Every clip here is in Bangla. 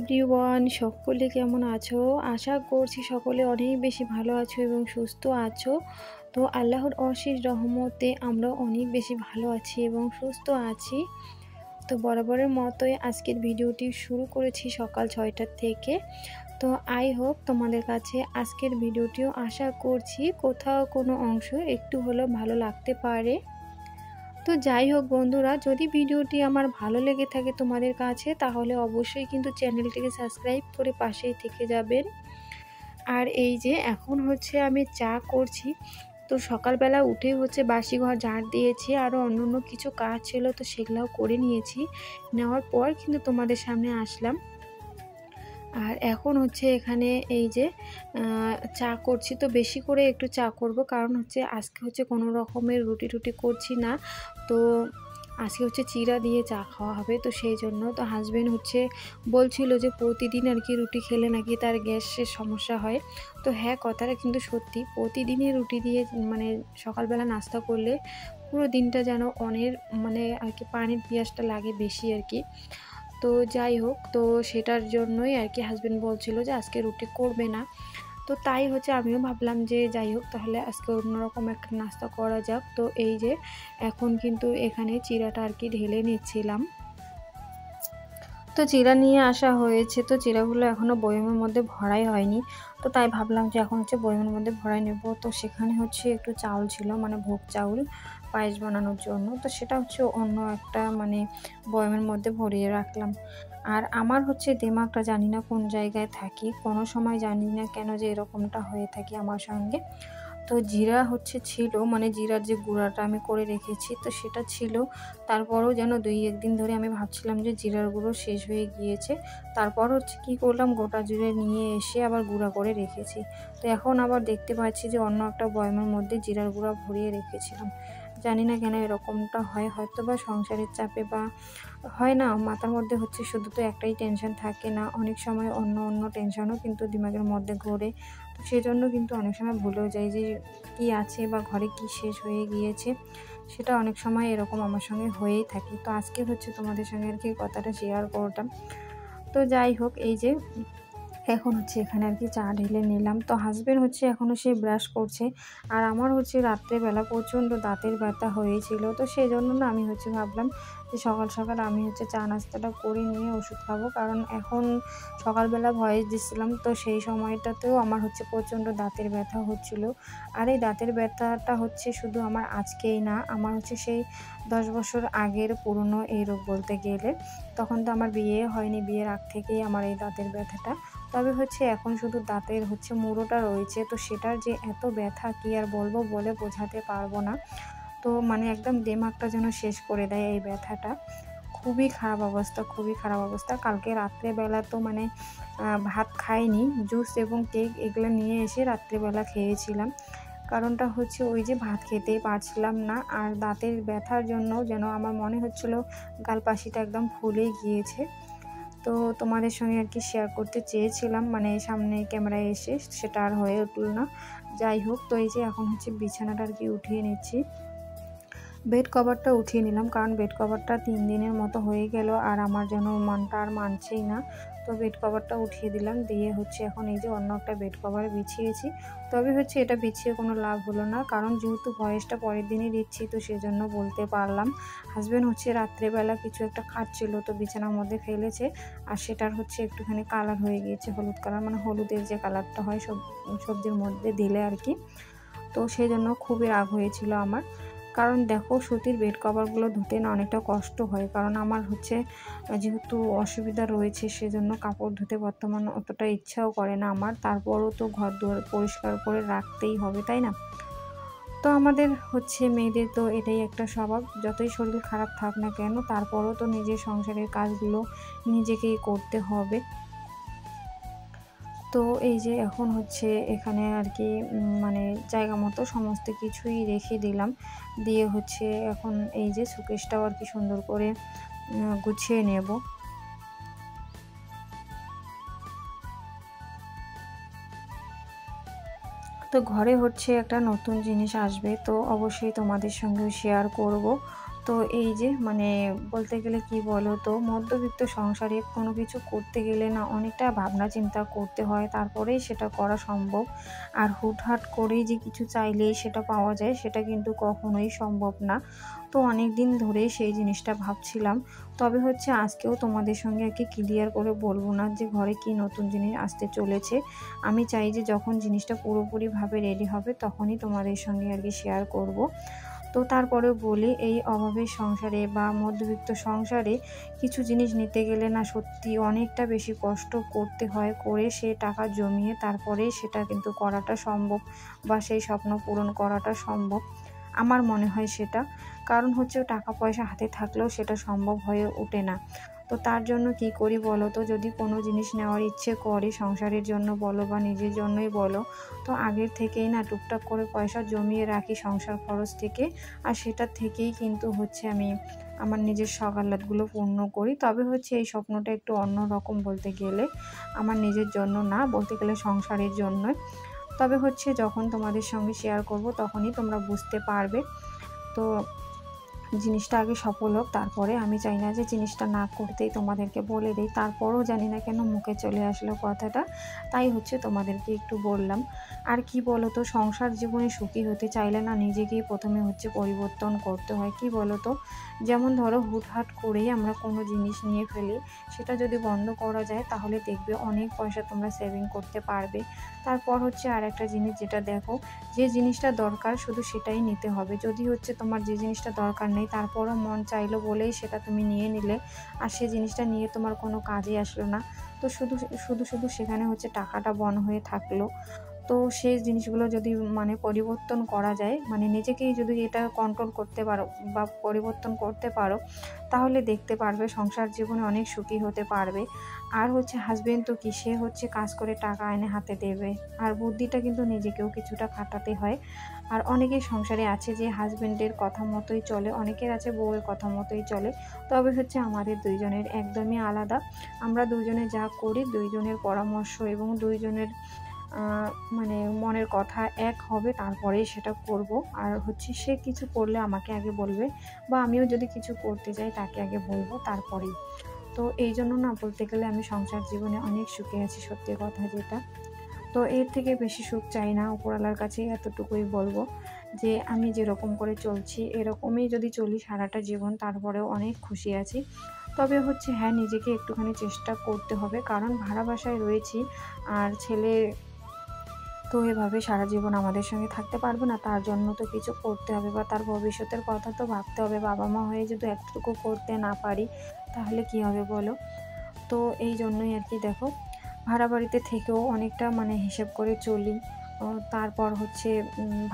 এভরিওয়ান, সকলে কেমন আছো? আশা করছি সকলে অনেক বেশি ভালো আছো এবং সুস্থ আছো। তো আল্লাহর অশেষ রহমতে আমরা অনেক বেশি ভালো আছি এবং সুস্থ আছি। তো বরাবরের মতোই আজকের ভিডিওটি শুরু করেছি সকাল 6টার থেকে। তো আই হোপ তোমাদের কাছে আজকের ভিডিওটিও আশা করছি কোথাও কোনো অংশ একটু হলেও ভালো লাগতে পারে। তো যাই হোক বন্ধুরা, যদি ভিডিওটি আমার ভালো লেগে থাকে তোমাদের কাছে, তাহলে অবশ্যই কিন্তু চ্যানেলটিকে সাবস্ক্রাইব করে পাশেই থেকে যাবেন। আর এই যে এখন হচ্ছে আমি চা করছি। তো সকালবেলা উঠে হচ্ছে বাসি ঘর ঝাড় দিয়েছি, আরও অন্য কিছু কাজ ছিল, তো সেগুলোও করে নিয়েছি। নেওয়ার পর কিন্তু তোমাদের সামনে আসলাম। আর এখন হচ্ছে এখানে এই যে চা করছি। তো বেশি করে একটু চা করব, কারণ হচ্ছে আজকে হচ্ছে কোনো রকমের রুটি টুটি করছি না। তো আজকে হচ্ছে চিড়া দিয়ে চা খাওয়া হবে, তো সেই জন্য। তো হাজব্যান্ড হচ্ছে বলছিল যে প্রতিদিন আর কি রুটি খেলে নাকি তার গ্যাসের সমস্যা হয়। তো হ্যাঁ, কথাটা কিন্তু সত্যি। প্রতিদিনই রুটি দিয়ে মানে সকালবেলা নাস্তা করলে পুরো দিনটা যেন অনেক মানে আর কি পানির পিয়াসটা লাগে বেশি আর কি। তো যাই হোক, তো সেটার জন্যই আর কি হাজব্যান্ড বলছিল যে আজকে রুটি করবে না। তো তাই হচ্ছে আমিও ভাবলাম যে যাই হোক, তাহলে আজকে অন্যরকম একটা নাস্তা করা যাক। তো এই যে এখন কিন্তু এখানে চিড়াটা আর কি ঢেলে নিচ্ছিলাম। তো চিড়া নিয়ে আসা হয়েছে, তো চিড়াগুলো এখনও বয়মের মধ্যে ভরাই হয়নি। তো তাই ভাবলাম যে এখন হচ্ছে বয়মের মধ্যে ভরাই নেব। তো সেখানে হচ্ছে একটু চাউল ছিল, মানে ভোগ চাউল পায়েস বানানোর জন্য। তো সেটা হচ্ছে অন্য একটা মানে বয়মের মধ্যে ভরিয়ে রাখলাম। আর আমার হচ্ছে দিমাগটা জানি না কোন জায়গায় থাকি, কোনো সময় জানি না কেন যে এরকমটা হয়ে থাকে আমার সঙ্গে। তো জিরা হচ্ছে ছিল, মানে জিরার যে গুঁড়াটা আমি করে রেখেছি তো সেটা ছিল। তারপরও যেন 2-1 দিন ধরে আমি ভাবছিলাম যে জিরার গুঁড়ো শেষ হয়ে গিয়েছে। তারপর হচ্ছে কি করলাম, গোটা জিরে নিয়ে এসে আবার গুঁড়া করে রেখেছি। তো এখন আবার দেখতে পাচ্ছি যে অন্য একটা বয়মের মধ্যে জিরার গুঁড়া ভরিয়ে রেখেছিলাম। জানি না কেন এরকমটা হয়, হয়তো বা সংসারের চাপে বা হয় না, মাথার মধ্যে হচ্ছে শুধু তো একটাই টেনশন থাকে না, অনেক সময় অন্য টেনশনও কিন্তু দিমাগের মধ্যে ঘোরে। তো সেজন্য কিন্তু অনেক সময় ভুলেও যাই যে কী আছে বা ঘরে কি শেষ হয়ে গিয়েছে। সেটা অনেক সময় এরকম আমার সঙ্গে হয়েই থাকে। তো আজকে হচ্ছে তোমাদের সঙ্গে আর কি কথাটা শেয়ার করতাম। তো যাই হোক, এই যে এখন হচ্ছে এখানে আর কি চা ঢেলে নিলাম। তো হাজব্যান্ড হচ্ছে এখনও সে ব্রাশ করছে, আর আমার হচ্ছে রাত্রেবেলা প্রচণ্ড দাঁতের ব্যথা হয়েছিল। তো সেই জন্য না আমি হচ্ছে ভাবলাম যে সকাল সকাল আমি হচ্ছে চা নাস্তাটা করে নিয়ে ওষুধ খাবো, কারণ এখন সকালবেলা ভয়েস দিচ্ছিলাম, তো সেই সময়টাতেও আমার হচ্ছে প্রচণ্ড দাঁতের ব্যথা হচ্ছিল। আর এই দাঁতের ব্যথাটা হচ্ছে শুধু আমার আজকেই না, আমার হচ্ছে সেই 10 বছর আগের পুরনো এই রোগ বলতে গেলে। তখন তো আমার বিয়ে হয়নি, বিয়ের আগ থেকেই আমার এই দাঁতের ব্যথাটা। তবে হচ্ছে এখন শুধু দাঁতের হচ্ছে মুড়োটা রয়েছে, তো সেটার যে এত ব্যথা কি আর বলবো, বলে বোঝাতে পারবো না। তো মানে একদম দিমাগটা যেন শেষ করে দেয় এই ব্যথাটা। খুবই খারাপ অবস্থা, খুবই খারাপ অবস্থা। কালকে রাত্রেবেলা তো মানে ভাত খাইনি, জুস এবং কেক এগুলো নিয়ে এসে রাত্রেবেলা খেয়েছিলাম। কারণটা হচ্ছে ওই যে ভাত খেতেই পারছিলাম না, আর দাঁতের ব্যথার জন্য যেন আমার মনে হচ্ছিল গালপাশিটা একদম ফুলেই গিয়েছে। তো তোমাদের সঙ্গে আর কি শেয়ার করতে চেয়েছিলাম, মানে সামনে ক্যামেরায় এসে, সেটা আর হয়ে উঠল না। যাই হোক, তো এই যে এখন হচ্ছে বিছানাটা আর কি উঠিয়ে নিচ্ছি। বেড কভারটা উঠিয়ে নিলাম, কারণ বেড কভারটা 3 দিনের মতো হয়ে গেল আর আমার যেন মনটা আর মানছেই না। তো বেড কভারটা উঠিয়ে দিলাম, দিয়ে হচ্ছে এখন এই যে অন্য একটা বেড কভার বিছিয়েছি। তবে হচ্ছে এটা বিছিয়ে কোনো লাভ হলো না, কারণ যেহেতু ভয়েসটা পরের দিনই দিচ্ছি, তো সেজন্য বলতে পারলাম। হাজব্যান্ড হচ্ছে রাত্রেবেলা কিছু একটা খাচ্ছিল, তো বিছানার মধ্যে ফেলেছে, আর সেটার হচ্ছে একটুখানি কালার হয়ে গিয়েছে, হলুদ কালার, মানে হলুদের যে কালারটা হয় সবজির মধ্যে দিলে আর কি। তো সেই জন্য খুবই রাগ হয়েছিল আমার। কারণ দেখো, সুতির বেড কভারগুলো ধুতে না অনেকটা কষ্ট হয়, কারণ আমার হচ্ছে যেহেতু অসুবিধা রয়েছে, সেজন্য কাপড় ধুতে বর্তমান অতটা ইচ্ছাও করে না আমার। তারপরও তো ঘর দুয়ার পরিষ্কার করে রাখতেই হবে, তাই না? তো আমাদের হচ্ছে মেয়েদের তো এটাই একটা স্বভাব, যতই শরীর খারাপ থাক না কেন, তারপরও তো নিজের সংসারের কাজগুলো নিজেকেই করতে হবে। তো এই যে এখন হচ্ছে এখানে আর কি মানে জায়গা মতো সমস্ত কিছুই রেখে দিলাম, দিয়ে হচ্ছে এখন এই যে শোকেসটাও আর কি সুন্দর করে গুছিয়ে নেব। তো ঘরে হচ্ছে একটা নতুন জিনিস আসবে, তো অবশ্যই তোমাদের সঙ্গেও শেয়ার করব। তো এই যে মানে বলতে গেলে কি বলো তো, মধ্যবিত্ত সংসারে কোনো কিছু করতে গেলে না অনেকটা ভাবনা চিন্তা করতে হয়, তারপরেই সেটা করা সম্ভব। আর হুটহাট করেই যে কিছু চাইলেই সেটা পাওয়া যায় সেটা কিন্তু কখনোই সম্ভব না। তো অনেক দিন ধরেই সেই জিনিসটা ভাবছিলাম। তবে হচ্ছে আজকেও তোমাদের সঙ্গে আর কি ক্লিয়ার করে বলবো না যে ঘরে কি নতুন জিনিস আসতে চলেছে। আমি চাই যে যখন জিনিসটা পুরোপুরিভাবে রেডি হবে তখনই তোমাদের সঙ্গে আর কি শেয়ার করব। তো তারপরেও বলি, এই অভাবের সংসারে বা মধ্যবিত্ত সংসারে কিছু জিনিস নিতে গেলে না সত্যি অনেকটা বেশি কষ্ট করতে হয়, করে সে টাকা জমিয়ে তারপরে সেটা কিন্তু করাটা সম্ভব বা সেই স্বপ্ন পূরণ করাটা সম্ভব। আমার মনে হয় সেটা, কারণ হচ্ছে টাকা পয়সা হাতে থাকলেও সেটা সম্ভব হয়ে ওঠে না। তো তার জন্য কি করি বলো তো, যদি কোনো জিনিস নেওয়ার ইচ্ছে করে সংসারের জন্য বলো বা নিজের জন্যই বলো, তো আগের থেকেই না টুকটাক করে পয়সা জমিয়ে রাখি সংসার খরচ থেকে। আর সেটা থেকেই কিন্তু হচ্ছে আমি আমার নিজের শখ আহ্লাদগুলো পূর্ণ করি। তবে হচ্ছে এই স্বপ্নটা একটু অন্যরকম বলতে গেলে, আমার নিজের জন্য না, বলতে গেলে সংসারের জন্যই। তবে হচ্ছে যখন তোমাদের সঙ্গে শেয়ার করব তখনই তোমরা বুঝতে পারবে। তো জিনিসটা আগে সফল হোক, তারপরে। আমি চাই না যে জিনিসটা না করতেই তোমাদেরকে বলে দিই, তারপরেও জানি না কেন মুখে চলে আসলো কথাটা, তাই হচ্ছে তোমাদেরকে একটু বললাম। আর কি বলো তো, সংসার জীবনে সুখী হতে চাইলে না নিজেকেই প্রথমে হচ্ছে পরিবর্তন করতে হয়। কি বলো তো, যেমন ধরো হুটহাট করেই আমরা কোনো জিনিস নিয়ে ফেলি, সেটা যদি বন্ধ করা যায় তাহলে দেখবে অনেক পয়সা তোমরা সেভিং করতে পারবে। তারপর হচ্ছে আর একটা জিনিস যেটা দেখো, যে জিনিসটা দরকার শুধু সেটাই নিতে হবে। যদি হচ্ছে তোমার যে জিনিসটা দরকার নেই তারপরও মন চাইলো বলেই সেটা তুমি নিয়ে নিলে, আর সেই জিনিসটা নিয়ে তোমার কোনো কাজে আসলো না, তো শুধু শুধু শুধু সেখানে হচ্ছে টাকাটা বন্ধ হয়ে থাকলো। তো সেই জিনিসগুলো যদি মানে পরিবর্তন করা যায়, মানে নিজেকেই যদি এটা কন্ট্রোল করতে পারো বা পরিবর্তন করতে পারো, তাহলে দেখতে পারবে সংসার জীবনে অনেক সুখী হতে পারবে। আর হচ্ছে হাজবেন্ড তো কি, সে হচ্ছে কাজ করে টাকা এনে হাতে দেবে, আর বুদ্ধিটা কিন্তু নিজেকেও কিছুটা খাটাতে হয়। আর অনেকের সংসারে আছে যে হাজবেন্ডের কথা মতোই চলে, অনেকের আছে বউয়ের কথা মতোই চলে। তবে হচ্ছে আমাদের দুইজনের একদমই আলাদা। আমরা দুইজনে যা করি, দুইজনের পরামর্শ এবং দুইজনের মানে মনের কথা এক হবে, তারপরেই সেটা করব। আর হচ্ছে সে কিছু করলে আমাকে আগে বলবে, বা আমিও যদি কিছু করতে চাই তাকে আগে বলবো তারপরেই। তো এই জন্য না বলতে গেলে আমি সংসার জীবনে অনেক সুখে আছি, সত্যি কথা যেটা। তো এর থেকে বেশি সুখ চাই না, উপরওয়ালার কাছে এতটুকুই বলবো যে আমি যেরকম করে চলছি এরকমই যদি চলি সারাটা জীবন, তারপরেও অনেক খুশি আছি। তবে হচ্ছে হ্যাঁ, নিজেকে একটুখানি চেষ্টা করতে হবে, কারণ ভাড়া বাসায় রয়েছি, আর ছেলে তো এভাবে সারা জীবন আমাদের সঙ্গে থাকতে পারবে না, তার জন্য তো কিছু করতে হবে বা তার ভবিষ্যতের কথা তো ভাবতে হবে। বাবা মা হয়ে যদি একটুকু করতে না পারি তাহলে কি হবে বলো। তো এই জন্যই আর কি দেখো, ভাড়া বাড়িতে থেকেও অনেকটা মানে হিসেব করে চলি। তারপর হচ্ছে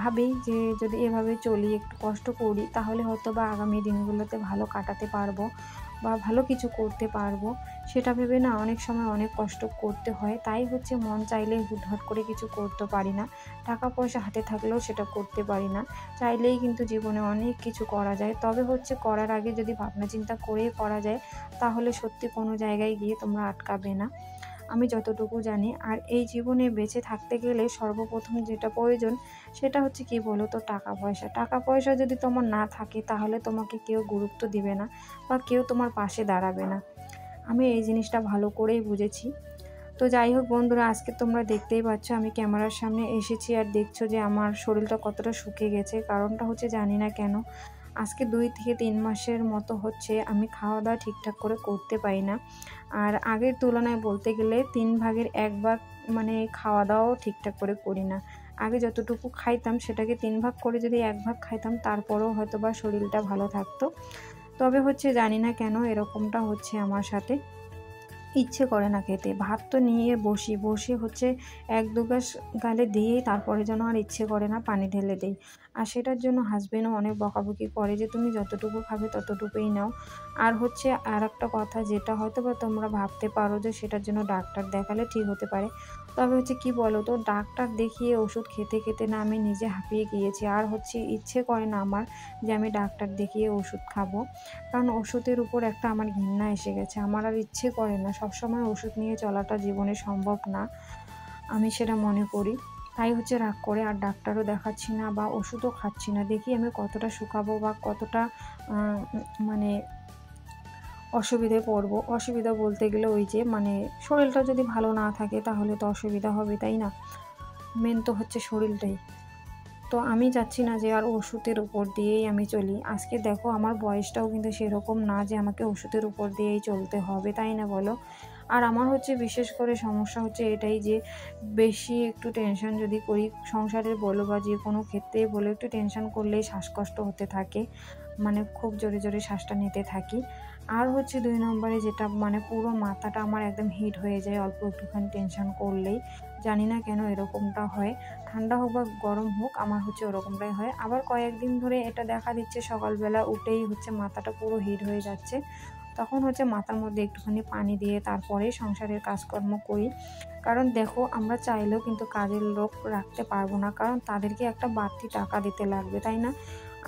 ভাবি যে যদি এভাবে চলি, একটু কষ্ট করি, তাহলে হয়তো বা আগামী দিনগুলোতে ভালো কাটাতে পারবো বা ভালো কিছু করতে পারবো। সেটা ভেবে না অনেক সময় অনেক কষ্ট করতে হয়, তাই হচ্ছে মন চাইলে হুটহাট করে কিছু করতে পারি না। টাকা পয়সা হাতে থাকলেও সেটা করতে পারি না। চাইলেই কিন্তু জীবনে অনেক কিছু করা যায়, তবে হচ্ছে করার আগে যদি ভাবনা চিন্তা করে করা যায় তাহলে সত্যি কোনো জায়গায় গিয়ে তোমরা আটকাবে না, আমি যতটুকু জানি। আর এই জীবনে বেঁচে থাকতে গেলে সর্বপ্রথম যেটা প্রয়োজন সেটা হচ্ছে কি বলো তো, টাকা পয়সা। টাকা পয়সা যদি তোমার না থাকে তাহলে তোমাকে কেউ গুরুত্ব দিবে না বা কেউ তোমার পাশে দাঁড়াবে না। আমি এই জিনিসটা ভালো করেই বুঝেছি। তো যাই হোক বন্ধুরা, আজকে তোমরা দেখতেই পাচ্ছ আমি ক্যামেরার সামনে এসেছি, আর দেখছো যে আমার শরীরটা কতটা শুকিয়ে গেছে। কারণটা হচ্ছে জানি না কেন, আজকে 2 থেকে 3 মাসের মতো হচ্ছে আমি খাওয়া দাওয়া ঠিকঠাক করে করতে পারি না। আর আগের তুলনায় বলতে গেলে 3 ভাগের 1 ভাগ মানে খাওয়া দাওয়াও ঠিকঠাক করে করি না। আগে যতটুকু খাইতাম সেটাকে 3 ভাগ করে যদি 1 ভাগ খাইতাম তারপরেও হয়তো বা শরীরটা ভালো থাকতো। তবে হচ্ছে জানি না কেন এরকমটা হচ্ছে আমার সাথে, ইচ্ছে করে না খেতে। ভাত তো নিয়ে বসে হচ্ছে 1-2 গ্লাস গালে দিয়েই তারপরে যেন আর ইচ্ছে করে না, পানি ঢেলে দেই। আর সেটার জন্য হাসবেন্ডও অনেক বকাবকি করে যে তুমি যতটুকু খাবে ততটুকুই নাও। আর হচ্ছে আরেকটা কথা যেটা হয়তোবা তোমরা ভাবতে পারো যে সেটার জন্য ডাক্তার দেখালে ঠিক হতে পারে। তবে হচ্ছে কি বলো তো, ডাক্তার দেখিয়ে ওষুধ খেতে খেতে না আমি নিজে হাঁপিয়ে গিয়েছি। আর হচ্ছে ইচ্ছে করে না আমার যে আমি ডাক্তার দেখিয়ে ওষুধ খাবো, কারণ ওষুধের উপর একটা আমার ঘৃণা এসে গেছে। আমার আর ইচ্ছে করে না, সবসময় ওষুধ নিয়ে চলাটা জীবনে সম্ভব না, আমি সেটা মনে করি। তাই হচ্ছে রাগ করে আর ডাক্তারও দেখাচ্ছি না বা ওষুধও খাচ্ছি না। দেখি আমি কতটা শুকাবো বা কতটা মানে অসুবিধায় পড়বো। অসুবিধা বলতে গেলে ওই যে মানে শরীরটা যদি ভালো না থাকে তাহলে তো অসুবিধা হবে, তাই না? মেন তো হচ্ছে শরীরটাই। তো আমি চাচ্ছি না যে আর ওষুধের উপর দিয়েই আমি চলি। আজকে দেখো আমার বয়সটাও কিন্তু সেরকম না যে আমাকে ওষুধের উপর দিয়েই চলতে হবে, তাই না বলো? আর আমার হচ্ছে বিশেষ করে সমস্যা হচ্ছে এটাই যে বেশি একটু টেনশন যদি করি, সংসারের বলো বা যে কোনো ক্ষেত্রেই বলো, একটু টেনশন করলেই শ্বাসকষ্ট হতে থাকে, মানে খুব জোরে জোরে শ্বাসটা নিতে থাকি। আর হচ্ছে ২ নম্বরে যেটা মানে পুরো মাথাটা আমার একদম হিট হয়ে যায় অল্প একটুখানি টেনশন করলেই। জানি না কেন এরকমটা হয়। ঠান্ডা হোক বা গরম হোক আমার হচ্ছে ওরকমটাই হয়। আবার কয়েকদিন ধরে এটা দেখা দিচ্ছে সকালবেলা উঠেই হচ্ছে মাথাটা পুরো হিট হয়ে যাচ্ছে। তখন হচ্ছে মাথার মধ্যে একটুখানি পানি দিয়ে তারপরে সংসারের কাজকর্ম করি। কারণ দেখো আমরা চাইলেও কিন্তু কাজের লোক রাখতে পারবো না, কারণ তাদেরকে একটা বাড়তি টাকা দিতে লাগবে, তাই না?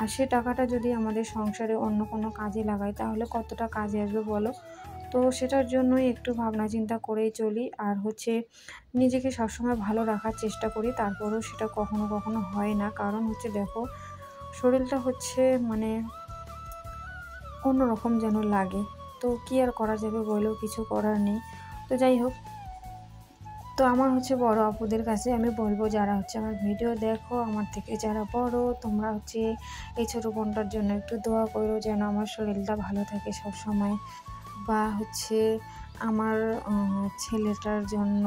আর সে টাকাটা যদি আমাদের সংসারে অন্য কোনো কাজে লাগাই তাহলে কতটা কাজে আসবে বলো? তো সেটার জন্যই একটু ভাবনা চিন্তা করেই চলি। আর হচ্ছে নিজেকে সবসময় ভালো রাখার চেষ্টা করি, তারপরেও সেটা কখনো কখনো হয় না। কারণ হচ্ছে দেখো শরীরটা হচ্ছে মানে অন্যরকম যেন লাগে। তো কী আর করা যাবে বলো, কিছু করার নেই। তো যাই হোক, তো আমার হচ্ছে বড় আপুদের কাছে আমি বলবো, যারা হচ্ছে আমার ভিডিও দেখো, আমার থেকে যারা বড়, তোমরা হচ্ছে এই ছোটো বোনটার জন্য একটু দোয়া করো যেন আমার শরীরটা ভালো থাকে সব সময়। বা হচ্ছে আমার ছেলেটার জন্য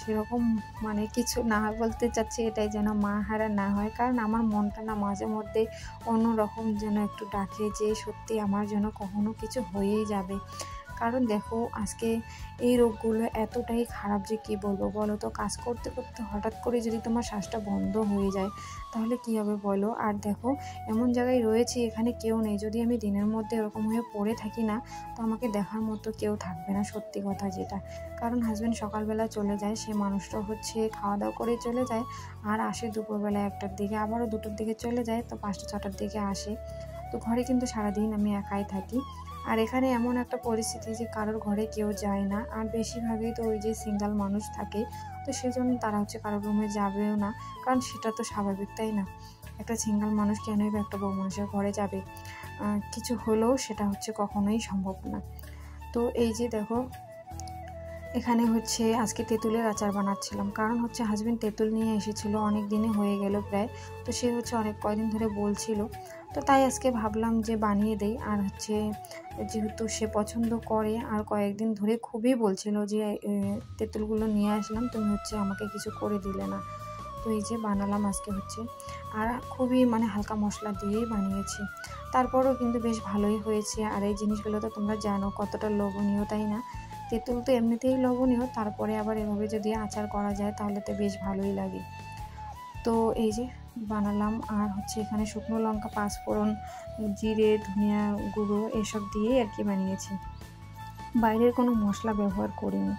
সেরকম মানে কিছু না বলতে চাচ্ছি, এটাই যেন মা হারা না হয়। কারণ আমার মনটা না মাঝে মধ্যে অন্যরকম যেন একটু ডাকে যে সত্যি আমার জন্য কখনো কিছু হয়েই যাবে। কারণ দেখো আজকে এই রোগগুলো এতটাই খারাপ যে কী বলবো বলো তো? কাজ করতে করতে হঠাৎ করে যদি তোমার শ্বাসটা বন্ধ হয়ে যায় তাহলে কী হবে বলো? আর দেখো এমন জায়গায় রয়েছি এখানে কেউ নেই, যদি আমি দিনের মধ্যে এরকম হয়ে পড়ে থাকি না তো আমাকে দেখার মতো কেউ থাকবে না, সত্যি কথা যেটা। কারণ হাজব্যান্ড সকালবেলা চলে যায়, সে মানুষটা হচ্ছে খাওয়া দাওয়া করে চলে যায়, আর আসে দুপুরবেলা ১টার দিকে, আবারও ২টোর দিকে চলে যায়, তো ৫টা ৬টার দিকে আসে। তো ঘরে কিন্তু সারাদিন আমি একাই থাকি। আর এখানে এমন একটা পরিস্থিতি যে কারোর ঘরে কেউ যায় না, আর বেশিরভাগই তো ওই যে সিঙ্গেল মানুষ থাকে, তো সেজন্য তারা হচ্ছে কারোর রুমে যাবেও না, কারণ সেটা তো স্বাভাবিক, তাই না? একটা সিঙ্গেল মানুষ কেনই বা একটা বউ মানুষের ঘরে যাবে? কিছু হলেও সেটা হচ্ছে কখনোই সম্ভব না। তো এই যে দেখো এখানে হচ্ছে আজকে তেঁতুলের আচার বানাচ্ছিলাম, কারণ হচ্ছে হাজব্যান্ড তেঁতুল নিয়ে এসেছিলো, অনেক দিনে হয়ে গেল প্রায়। তো সে হচ্ছে অনেক কয়দিন ধরে বলছিল, তো তাই আজকে ভাবলাম যে বানিয়ে দেই। আর হচ্ছে যেহেতু সে পছন্দ করে আর কয়েকদিন ধরে খুবই বলছিল যে তেঁতুলগুলো নিয়ে আসলাম, তুমি হচ্ছে আমাকে কিছু করে দিলে না। তো এই যে বানালাম আজকে হচ্ছে, আর খুবই মানে হালকা মশলা দিয়েই বানিয়েছি। তারপরেও কিন্তু বেশ ভালোই হয়েছে। আর এই জিনিসগুলো তো তোমরা জানো কতটা লোভনীয়, তাই না? তেঁতুল তো এমনিতেই লোভনীয়, তারপরে আবার এভাবে যদি আচার করা যায় তাহলে তো বেশ ভালোই লাগে। তো এই যে বানালাম, আর হচ্ছে এখানে শুকনো লঙ্কা, পাঁচফোড়ন, জিরে, ধনিয়া গুঁড়ো এসব দিয়েই আর কি বানিয়েছি, বাইরের কোনো মশলা ব্যবহার করিনি।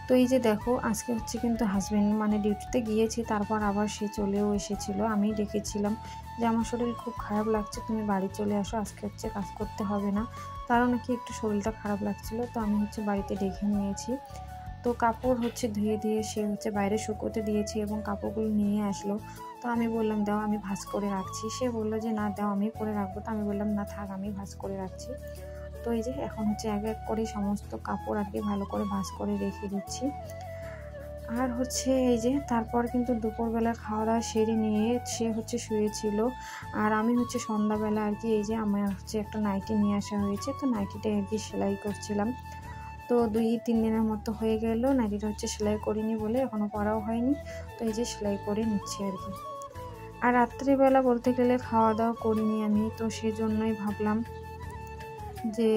তো এই যে দেখো আজকে হচ্ছে কিন্তু হাজব্যান্ড মানে ডিউটিতে গিয়েছি, তারপর আবার সে চলেও এসেছিলো। আমি ডেকেছিলাম যে আমার শরীর খুব খারাপ লাগছে, তুমি বাড়ি চলে আসো, আজকে হচ্ছে কাজ করতে হবে না। তারও নাকি একটু শরীরটা খারাপ লাগছিলো, তো আমি হচ্ছে বাড়িতে ডেকে নিয়েছি। তো কাপড় হচ্ছে ধুয়ে দিয়ে সে হচ্ছে বাইরে শুকোতে দিয়েছি এবং কাপড়গুলো নিয়ে আসলো। তো আমি বললাম দাও আমি ভাঁজ করে রাখছি, সে বললো যে না দাও আমি করে রাখবো। তো আমি বললাম না থাক, আমি ভাঁজ করে রাখছি। তো এই যে এখন হচ্ছে এক এক করে সমস্ত কাপড় আর কি ভালো করে ভাঁজ করে রেখে দিচ্ছি। আর হচ্ছে এই যে তারপর কিন্তু দুপুরবেলা খাওয়া দাওয়া সেরে নিয়ে সে হচ্ছে শুয়েছিল, আর আমি হচ্ছে সন্ধ্যাবেলা আর কি এই যে আমার হচ্ছে একটা নাইটি নিয়ে আসা হয়েছে, তো নাইটিটাই আর কি সেলাই করছিলাম। তো ২-৩ দিনের মতো হয়ে গেল নাইটিটা হচ্ছে সেলাই করিনি বলে, এখনও পরাও হয়নি। তো এই যে সেলাই করে নিচ্ছি আর কি। আর রাত্রিবেলা বলতে গেলে খাওয়া দাওয়া করিনি আমি, তো সেজন্যই ভাবলাম যে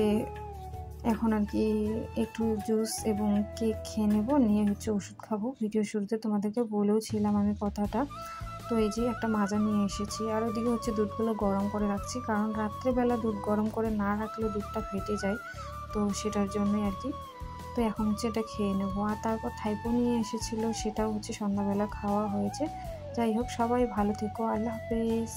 এখন আর কি একটু জুস এবং কেক খেয়ে নেব, নিয়ে হচ্ছে ওষুধ খাবো। ভিডিও শুরুতে তোমাদেরকে বলেও ছিলাম আমি কথাটা। তো এই যে একটা মাজা নিয়ে এসেছি, আর ওদিকে হচ্ছে দুধগুলো গরম করে রাখছি, কারণ রাত্রেবেলা দুধ গরম করে না রাখলে দুধটা ফেটে যায়, তো সেটার জন্যই আর কি। তো এখন হচ্ছে এটা খেয়ে নেবো। আর তারপর থাইপো নিয়ে এসেছিলো, সেটাও হচ্ছে সন্ধ্যাবেলা খাওয়া হয়েছে। যাই হোক, সবাই ভালো থেকো, আল্লাহ হাফেজ।